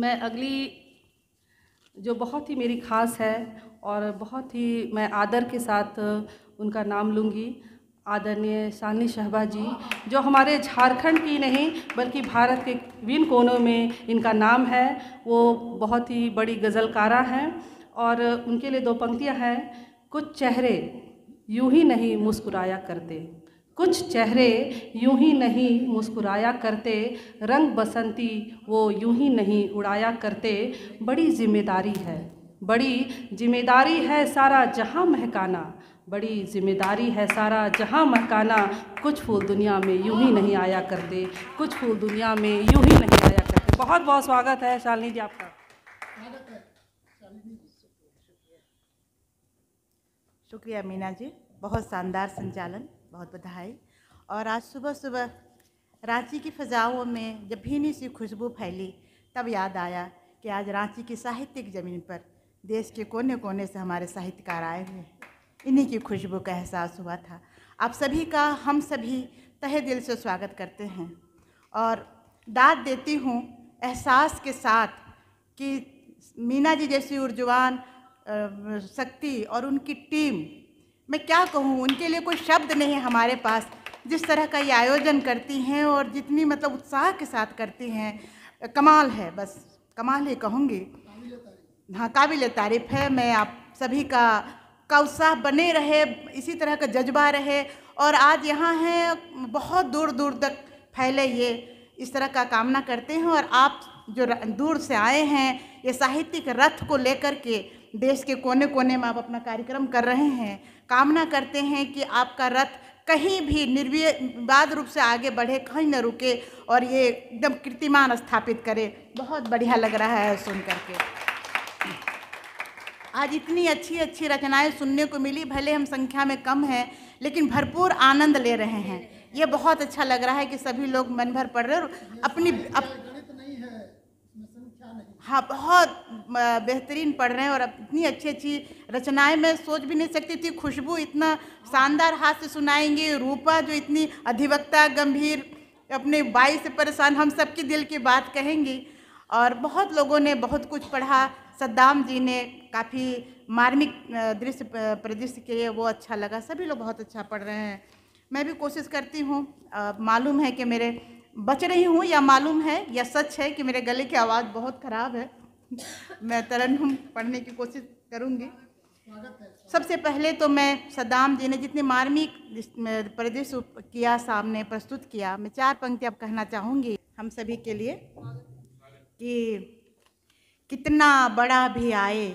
मैं अगली जो बहुत ही मेरी ख़ास है और बहुत ही मैं आदर के साथ उनका नाम लूँगी, आदरणीय शालिनी शहबा जी, जो हमारे झारखंड की नहीं बल्कि भारत के विभिन्न कोनों में इनका नाम है। वो बहुत ही बड़ी गज़लकारा हैं और उनके लिए दो पंक्तियाँ हैं। कुछ चेहरे यूं ही नहीं मुस्कुराया करते, कुछ चेहरे यूं ही नहीं मुस्कुराया करते, रंग बसंती वो यूं ही नहीं उड़ाया करते। बड़ी जिम्मेदारी है, बड़ी जिम्मेदारी है सारा जहां महकाना, बड़ी जिम्मेदारी है सारा जहां महकाना। कुछ फूल दुनिया में यूं ही नहीं आया करते, कुछ फूल दुनिया में यूं ही नहीं आया करते। बहुत बहुत स्वागत है शालिनी जी आपका। शुक्रिया मीना जी, बहुत शानदार संचालन, बहुत बधाई। और आज सुबह सुबह रांची की फ़ज़ाओं में जब भीनी सी खुशबू फैली, तब याद आया कि आज रांची की साहित्यिक ज़मीन पर देश के कोने कोने से हमारे साहित्यकार आए हुए हैं। इन्हीं की खुशबू का एहसास हुआ था। आप सभी का हम सभी तहे दिल से स्वागत करते हैं और दाद देती हूँ एहसास के साथ कि मीना जी जैसी ऊर्जवान शक्ति और उनकी टीम, मैं क्या कहूँ, उनके लिए कोई शब्द नहीं है हमारे पास। जिस तरह का ये आयोजन करती हैं और जितनी मतलब उत्साह के साथ करती हैं, कमाल है, बस कमाल ही कहूँगी। हाँ, काबिल तारीफ़ है। मैं आप सभी का उत्साह बने रहे, इसी तरह का जज्बा रहे और आज यहाँ हैं, बहुत दूर दूर तक फैले, ये इस तरह का कामना करते हैं। और आप जो दूर से आए हैं, ये साहित्यिक रथ को लेकर के देश के कोने कोने में आप अपना कार्यक्रम कर रहे हैं। कामना करते हैं कि आपका रथ कहीं भी निर्विवाद रूप से आगे बढ़े, कहीं न रुके और ये एकदम कीर्तिमान स्थापित करे। बहुत बढ़िया लग रहा है सुन करके। आज इतनी अच्छी अच्छी रचनाएं सुनने को मिली, भले हम संख्या में कम हैं लेकिन भरपूर आनंद ले रहे हैं। ये बहुत अच्छा लग रहा है कि सभी लोग मन भर पढ़ रहे हैं और अपनी हाँ, बहुत बेहतरीन पढ़ रहे हैं। और इतनी अच्छी अच्छी रचनाएं मैं सोच भी नहीं सकती थी। खुशबू इतना शानदार हाथ से सुनाएंगी, रूपा जो इतनी अधिवक्ता गंभीर, अपने बाई से परेशान, हम सबकी दिल की बात कहेंगी। और बहुत लोगों ने बहुत कुछ पढ़ा। सद्दाम जी ने काफ़ी मार्मिक दृश्य परिदृश्य किए, वो अच्छा लगा। सभी लोग बहुत अच्छा पढ़ रहे हैं। मैं भी कोशिश करती हूँ, मालूम है कि मेरे बच रही हूँ या मालूम है या सच है कि मेरे गले की आवाज़ बहुत ख़राब है। मैं तरन्नुम पढ़ने की कोशिश करूँगी। सबसे पहले तो मैं सद्दाम जी ने जितने मार्मिक परिदृश्य किया, सामने प्रस्तुत किया, मैं 4 पंक्ति अब कहना चाहूँगी हम सभी के लिए कि कितना बड़ा भी आए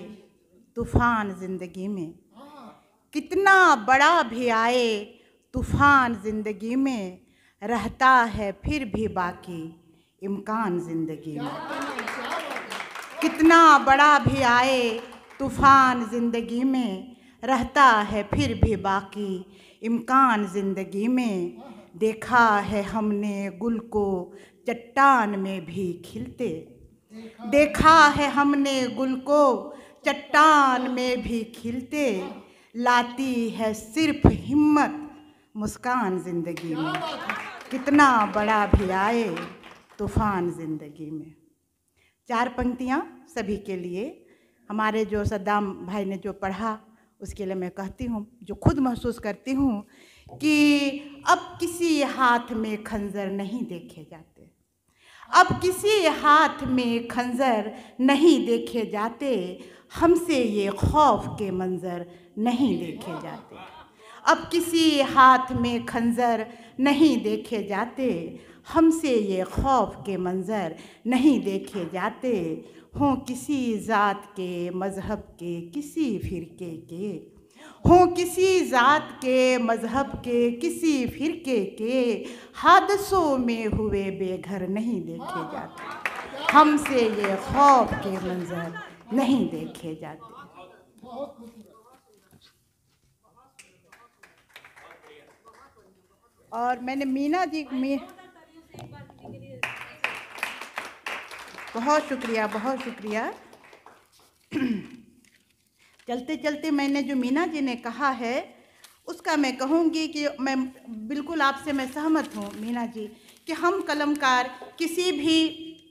तूफ़ान ज़िंदगी में, कितना बड़ा भी आए तूफ़ान ज़िंदगी में, रहता है फिर भी बाकी इम्कान ज़िंदगी में। कितना बड़ा भी आए तूफ़ान ज़िंदगी में, रहता है फिर भी बाकी इम्कान ज़िंदगी में। देखा है हमने गुल को चट्टान में भी खिलते, देखा है हमने गुल को चट्टान में भी खिलते, लाती है सिर्फ हिम्मत मुस्कान ज़िंदगी में। कितना बड़ा भी आए तूफ़ान ज़िंदगी में। 4 पंक्तियाँ सभी के लिए। हमारे जो सद्दाम भाई ने जो पढ़ा उसके लिए मैं कहती हूँ, जो खुद महसूस करती हूँ कि अब किसी हाथ में खंजर नहीं देखे जाते, अब किसी हाथ में खंजर नहीं देखे जाते, हमसे ये खौफ के मंजर नहीं देखे जाते। अब किसी हाथ में खंजर नहीं देखे जाते, हमसे ये खौफ के मंजर नहीं देखे जाते। हों किसी ज़ात के, मज़हब के, किसी फ़िरके के, हों किसी ज़ात के, मज़हब के, किसी फ़िरके के, हादसों में हुए बेघर नहीं देखे जाते, हमसे ये खौफ के मंजर नहीं देखे जाते। और मैंने मीना जी बहुत शुक्रिया, बहुत शुक्रिया। चलते चलते मैंने जो मीना जी ने कहा है उसका मैं कहूँगी कि मैं बिल्कुल आपसे मैं सहमत हूँ मीना जी, कि हम कलमकार किसी भी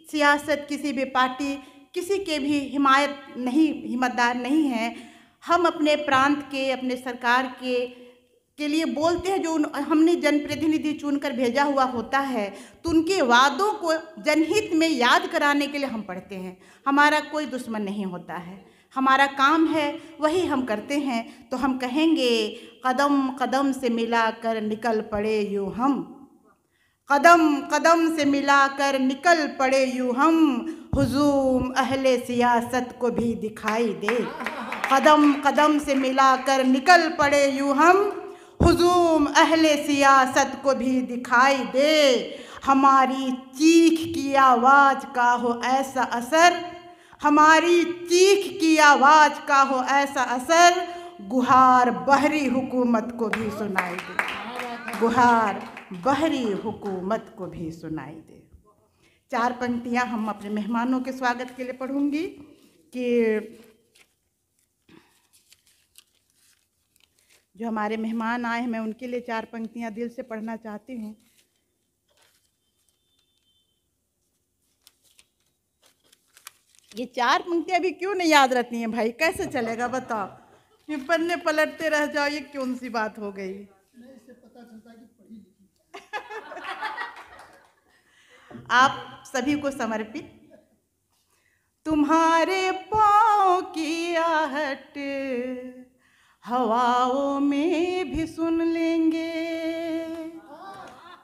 सियासत, किसी भी पार्टी, किसी के भी हिम्मतदार नहीं हैं। हम अपने प्रांत के, अपने सरकार के लिए बोलते हैं। जो हमने जनप्रतिनिधि चुनकर भेजा हुआ होता है, तो उनके वादों को जनहित में याद कराने के लिए हम पढ़ते हैं। हमारा कोई दुश्मन नहीं होता है, हमारा काम है, वही हम करते हैं। तो हम कहेंगे, कदम कदम से मिलाकर निकल पड़े यूँ हम, कदम कदम से मिलाकर निकल पड़े यूँ हम, हुजूम अहले सियासत को भी दिखाई दे। कदम कदम से मिलाकर निकल पड़े यूँ हम, हुजूम अहले सियासत को भी दिखाई दे। हमारी चीख की आवाज़ का हो ऐसा असर, हमारी चीख की आवाज़ का हो ऐसा असर, गुहार बहरी हुकूमत को भी सुनाई दे, गुहार बहरी हुकूमत को भी सुनाई दे। 4 पंक्तियाँ हम अपने मेहमानों के स्वागत के लिए पढ़ूंगी कि जो हमारे मेहमान आए हैं, मैं उनके लिए 4 पंक्तियाँ दिल से पढ़ना चाहती हूँ। ये 4 पंक्तियाँ भी क्यों नहीं याद रहती हैं भाई? कैसे चलेगा बताओ? ये पन्ने पलटते रह जाओ, ये कौन सी बात हो गई? इससे पता चलता है कि पढ़ी लिखी। आप सभी को समर्पित। तुम्हारे पाँव की आहट हवाओं में भी सुन लेंगे,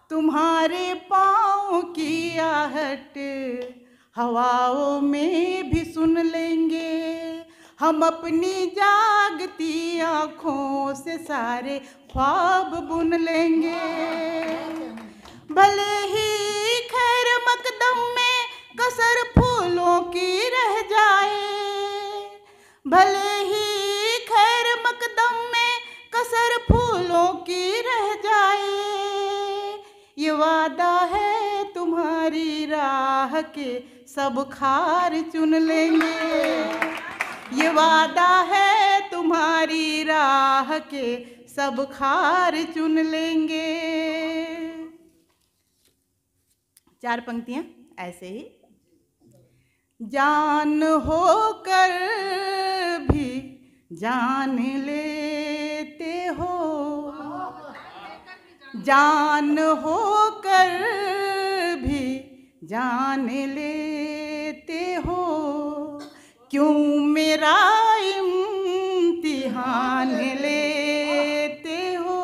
तुम्हारे पाँव की आहट हवाओं में भी सुन लेंगे। हम अपनी जागती आँखों से सारे ख्वाब बुन लेंगे। भले ही खैर मकदम में कसर फूलों की रह जाए, भले ही खैर मकदम में कसर फूलों की रह जाए, ये वादा है तुम्हारी राह के सब खार चुन लेंगे, ये वादा है तुम्हारी राह के सब खार चुन लेंगे। 4 पंक्तियाँ ऐसे ही। जान होकर भी जान लेते हो, जान होकर भी जान लेते हो, क्यों मेरा इम्तिहान लेते हो।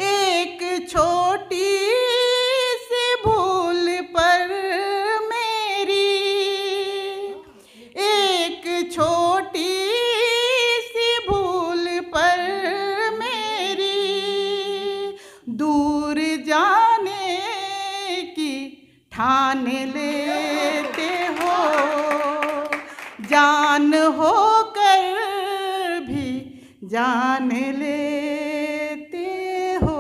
एक छोटी सी भूल पर मेरी, एक छोटी सी भूल पर मेरी, दूर जाने की ठान लेते हो। जान होकर भी जान लेते हो।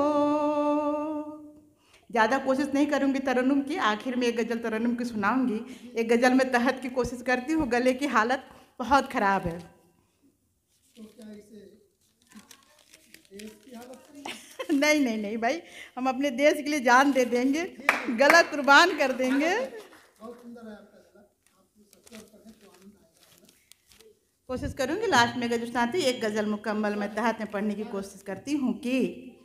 ज़्यादा कोशिश नहीं करूँगी तरन्नुम की, आखिर में एक गज़ल तरन्नुम की सुनाऊंगी। एक गज़ल में तहत की कोशिश करती हूँ, गले की हालत बहुत ख़राब है। तो क्या इसे देश की हालत नहीं नहीं नहीं भाई, हम अपने देश के लिए जान दे देंगे, गला कुर्बान कर देंगे। बहुत सुंदर है आपका गला, आप कोशिश करूँगी लास्ट में गज़ल सुनाती। एक गज़ल मुकम्मल मैं तहत में पढ़ने की कोशिश करती हूँ कि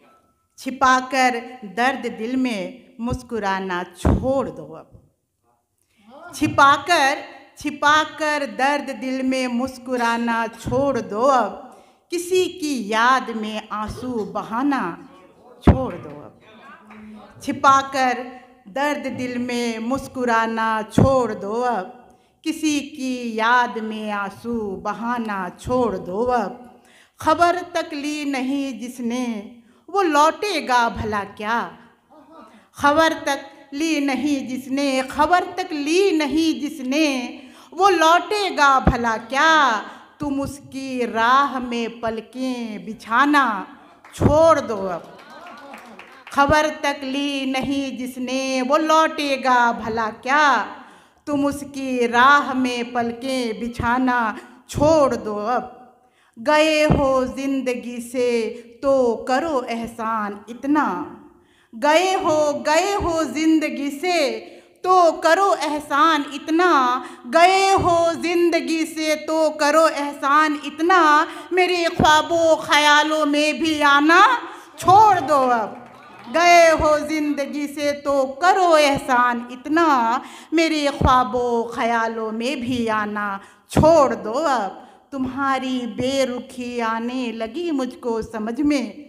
छिपाकर दर्द दिल में मुस्कुराना छोड़ दो अब, छिपाकर दर्द दिल में मुस्कुराना छोड़ दो अब, किसी की याद में आंसू बहाना छोड़ दो अब। छिपाकर दर्द दिल में मुस्कुराना छोड़ दो अब, किसी की याद में आंसू बहाना छोड़ दो अब। खबर तक ली नहीं जिसने वो लौटेगा भला क्या, खबर तक ली नहीं जिसने, खबर तक ली नहीं जिसने, वो लौटेगा भला क्या। तुम उसकी राह में पलकें बिछाना छोड़ दो अब, खबर तक ली नहीं जिसने, वो लौटेगा भला क्या। तुम उसकी राह में पलकें बिछाना छोड़ दो अब। गए हो जिंदगी से तो करो एहसान इतना, गए हो जिंदगी से तो करो एहसान इतना, गए हो ज़िंदगी से तो करो एहसान इतना, मेरे ख्वाबों ख़यालों में भी आना छोड़ दो अब। गए हो ज़िंदगी से तो करो एहसान इतना, मेरे ख्वाबों ख़यालों में भी आना छोड़ दो अब। तुम्हारी बेरुखी आने लगी मुझको समझ में,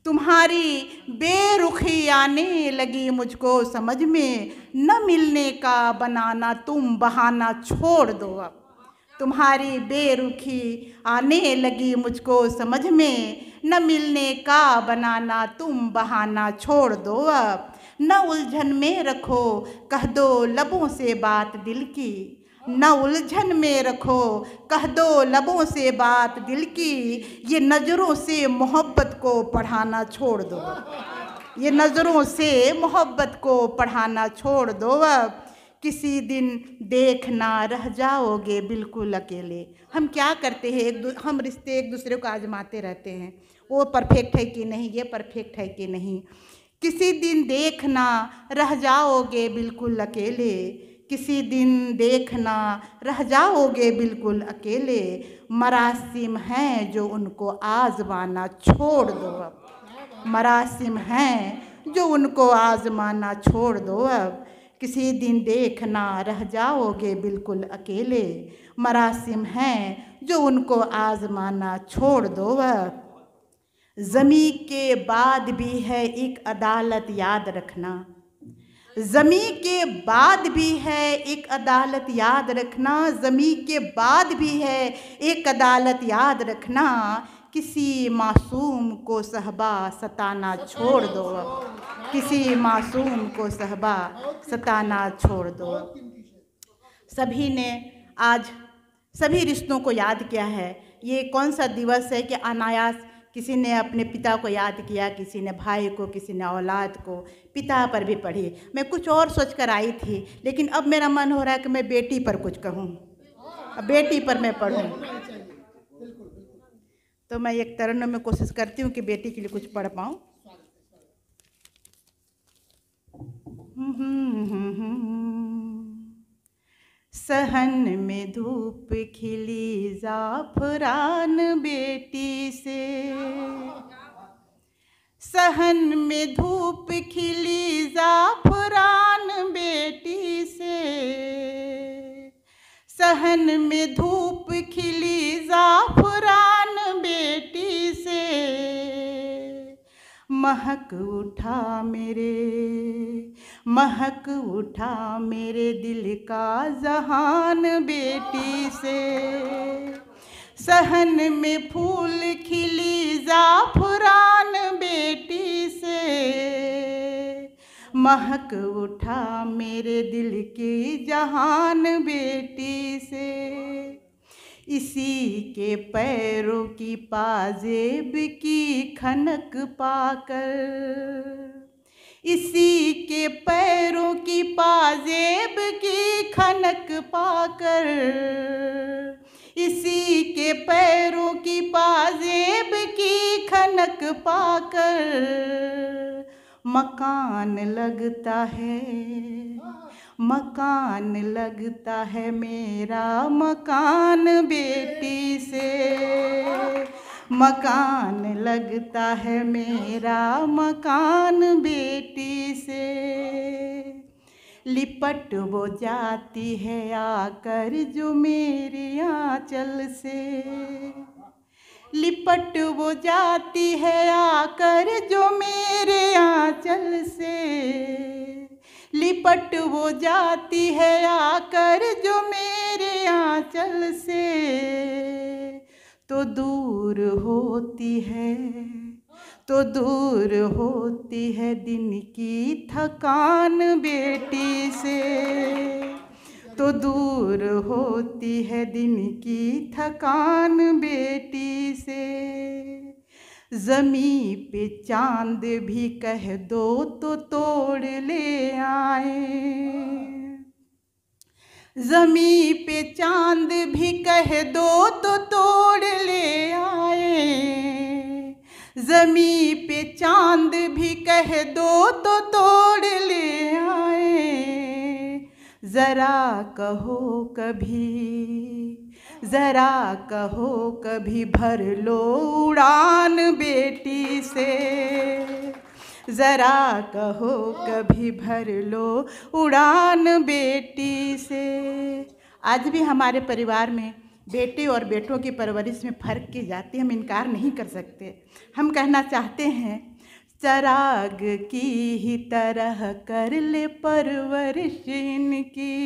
तुम्हारी बेरुखी आने लगी मुझको समझ में, न मिलने का बनाना तुम बहाना छोड़ दो अब। तुम्हारी बेरुखी आने लगी मुझको समझ में, न मिलने का बनाना तुम बहाना छोड़ दो अब। न उलझन में रखो कह दो लबों से बात दिल की, न उलझन में रखो कह दो लबों से बात दिल की, ये नज़रों से मोहब्बत को पढ़ाना छोड़ दो, ये नज़रों से मोहब्बत को पढ़ाना छोड़ दो अब। किसी दिन देखना रह जाओगे बिल्कुल अकेले। हम क्या करते हैं, हम रिश्ते एक दूसरे को आजमाते रहते हैं, वो परफेक्ट है कि नहीं, ये परफेक्ट है कि नहीं। किसी दिन देखना रह जाओगे बिल्कुल अकेले, किसी दिन देखना रह जाओगे बिल्कुल अकेले, मरासिम हैं जो उनको आज़माना छोड़ दो अब। मरासिम हैं जो उनको आज़माना छोड़ दो अब। किसी दिन देखना रह जाओगे बिल्कुल अकेले, मरासिम हैं जो उनको आज़माना छोड़ दो अब। ज़मी के बाद भी है एक अदालत याद रखना, ज़मी के बाद भी है एक अदालत याद रखना, ज़मी के बाद भी है एक अदालत याद रखना, किसी मासूम को सहबा सताना छोड़ दो अब। किसी मासूम को सहबा सताना छोड़ दो अब। सभी ने आज सभी रिश्तों को याद किया है। ये कौन सा दिवस है कि अनायास किसी ने अपने पिता को याद किया, किसी ने भाई को, किसी ने औलाद को, पिता पर भी पढ़ी। मैं कुछ और सोच कर आई थी, लेकिन अब मेरा मन हो रहा है कि मैं बेटी पर कुछ कहूँ, अब बेटी पर मैं पढ़ूँ। तो मैं एक तरन्नुम में कोशिश करती हूँ कि बेटी के लिए कुछ पढ़ पाऊँ। सहन में धूप खिली ज़ाफ़रान बेटी से, सहन में धूप खिली ज़ाफ़रान बेटी से, सहन में धूप खिली ज़ाफ़रान बेटी से, महक उठा मेरे, महक उठा मेरे दिल का जहान बेटी से, सहन में फूल खिली ज़ाफ़रान बेटी से, महक उठा मेरे दिल की जहान बेटी से। इसी के पैरों की पाजेब की खनक पाकर, इसी के पैरों की पाजेब की खनक पाकर, इसी के पैरों की पाजेब की खनक पाकर, मकान लगता है, मकान लगता है मेरा मकान बेटी से, मकान लगता है मेरा मकान बेटी से। लिपट वो जाती है आकर जो मेरे आंचल से, लिपट वो जाती है आकर जो मेरे आंचल से, लिपट वो जाती है आकर जो मेरे आंचल से, तो दूर होती है, तो दूर होती है दिन की थकान बेटी से, तो दूर होती है दिन की थकान बेटी से। ज़मी पे चांद भी कह दो तो तोड़ ले आए, ज़मी पे चांद भी कह दो तो तोड़ ले आए, ज़मी पे चांद भी कह दो तो तोड़ ले आए, ज़रा कहो कभी, ज़रा कहो कभी भर लो उड़ान बेटी से, ज़रा कहो कभी भर लो उड़ान बेटी से। आज भी हमारे परिवार में बेटे और बेटों की परवरिश में फ़र्क की जाती है, हम इनकार नहीं कर सकते। हम कहना चाहते हैं, चराग की ही तरह कर ले परवरिश इनकी,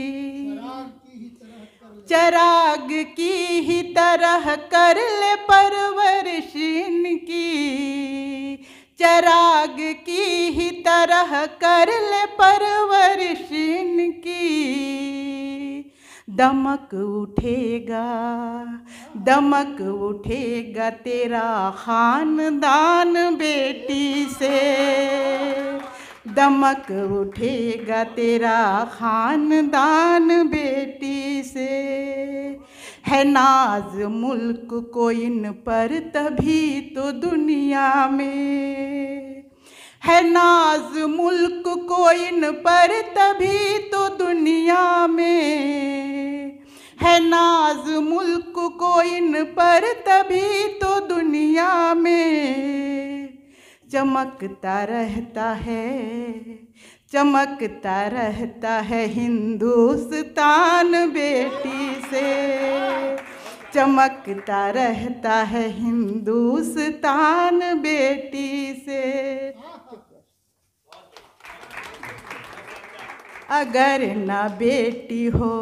चराग की ही तरह कर ले परवरिश इनकी, चराग की ही तरह कर ले परवरिश इनकी। दमक उठेगा, दमक उठेगा तेरा खानदान बेटी से, दमक उठेगा तेरा खानदान बेटी से। है नाज मुल्क को इन पर तभी तो दुनिया में, है नाज मुल्क को इन पर तभी तो दुनिया में, है नाज मुल्क को इन पर तभी तो दुनिया में। चमकता रहता है, चमकता रहता है हिंदुस्तान बेटी से, चमकता रहता है हिंदुस्तान बेटी से। अगर न बेटी हो,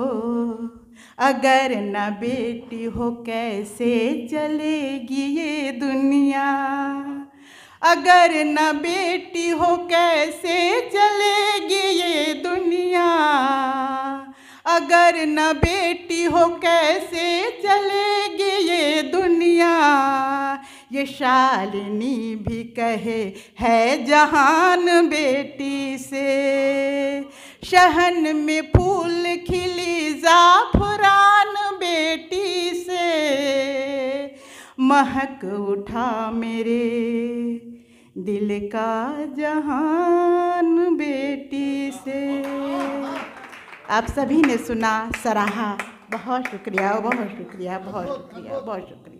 अगर न बेटी हो कैसे चलेगी ये दुनिया, अगर न बेटी हो कैसे चलेगी ये दुनिया, अगर न बेटी हो कैसे चलेगी ये दुनिया। ये शालिनी भी कहे है जहान बेटी से, शहन में फूल खिली ज़ाफ़रान बेटी से, महक उठा मेरे दिल का जहान बेटी से। आप सभी ने सुना, सराहा। बहुत शुक्रिया, बहुत शुक्रिया, बहुत शुक्रिया, बहुत शुक्रिया।